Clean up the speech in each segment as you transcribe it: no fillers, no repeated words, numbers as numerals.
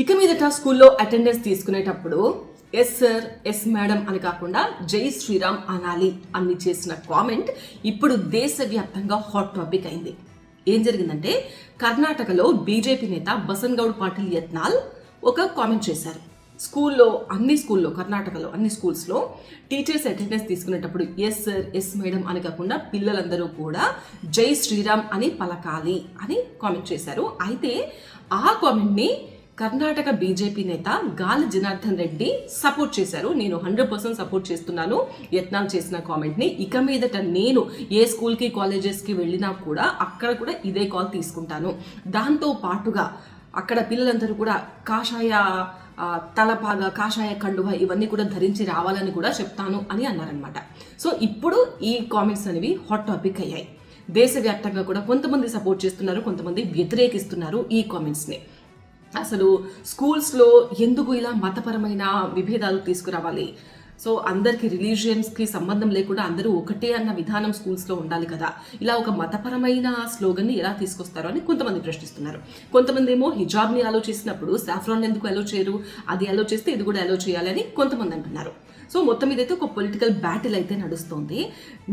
ఇక మీదట స్కూల్లో అటెండెన్స్ తీసుకునేటప్పుడు ఎస్ సార్ ఎస్ మేడం అని కాకుండా జై శ్రీరామ్ అనాలి అని చేసిన కామెంట్ ఇప్పుడు దేశవ్యాప్తంగా హాట్ టాపిక్ అయింది. ఏం జరిగిందంటే కర్ణాటకలో బీజేపీ నేత బసన్గౌడ్ పాటిల్ యత్నాల్ ఒక కామెంట్ చేశారు. కర్ణాటకలో అన్ని స్కూల్స్లో టీచర్స్ అటెండెన్స్ తీసుకునేటప్పుడు ఎస్ సార్ ఎస్ మేడం అని కాకుండా పిల్లలందరూ కూడా జై శ్రీరామ్ అని పలకాలి అని కామెంట్ చేశారు. అయితే ఆ కామెంట్ని కర్ణాటక బీజేపీ నేత గాలి జనార్దన్ రెడ్డి సపోర్ట్ చేశారు. నేను 100% సపోర్ట్ చేస్తున్నాను యత్నాల్ చేసిన కామెంట్ని. ఇక మీదట నేను ఏ స్కూల్కి కాలేజెస్కి వెళ్ళినా కూడా అక్కడ కూడా ఇదే కాల్ తీసుకుంటాను. దాంతో పాటుగా అక్కడ పిల్లలందరూ కూడా కాషాయ తలపాగా, కాషాయ కండువ ఇవన్నీ కూడా ధరించి రావాలని కూడా చెప్తాను అని అన్నారనమాట. సో ఇప్పుడు ఈ కామెంట్స్ అనేవి హాట్ టాపిక్ అయ్యాయి. దేశవ్యాప్తంగా కూడా కొంతమంది సపోర్ట్ చేస్తున్నారు, కొంతమంది వ్యతిరేకిస్తున్నారు ఈ కామెంట్స్ని. అసలు స్కూల్స్లో ఎందుకు ఇలా మతపరమైన విభేదాలు తీసుకురావాలి? సో అందరికీ రిలీజియన్స్కి సంబంధం లేకుండా అందరూ ఒకటే అన్న విధానం స్కూల్స్లో ఉండాలి కదా. ఇలా ఒక మతపరమైన స్లోగన్ని ఎలా తీసుకొస్తారో అని కొంతమంది ప్రశ్నిస్తున్నారు. కొంతమంది ఏమో హిజాబ్ని అలో చేసినప్పుడు సాఫ్రాన్ ఎందుకు అలో చేయరు, అది అలో చేస్తే ఇది కూడా అలో చేయాలి అని కొంతమంది అంటున్నారు. సో మొత్తం మీదైతే ఒక పొలిటికల్ బ్యాటిల్ అయితే నడుస్తుంది.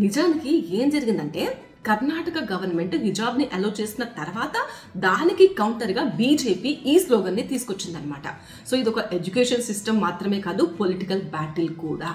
నిజానికి ఏం జరిగిందంటే కర్ణాటక గవర్నమెంట్ హిజాబ్ని అలో చేసిన తర్వాత దానికి కౌంటర్గా బీజేపీ ఈ స్లోగన్ని తీసుకొచ్చిందనమాట. సో ఇది ఒక ఎడ్యుకేషన్ సిస్టమ్ మాత్రమే కాదు, పొలిటికల్ బ్యాటిల్ కూడా.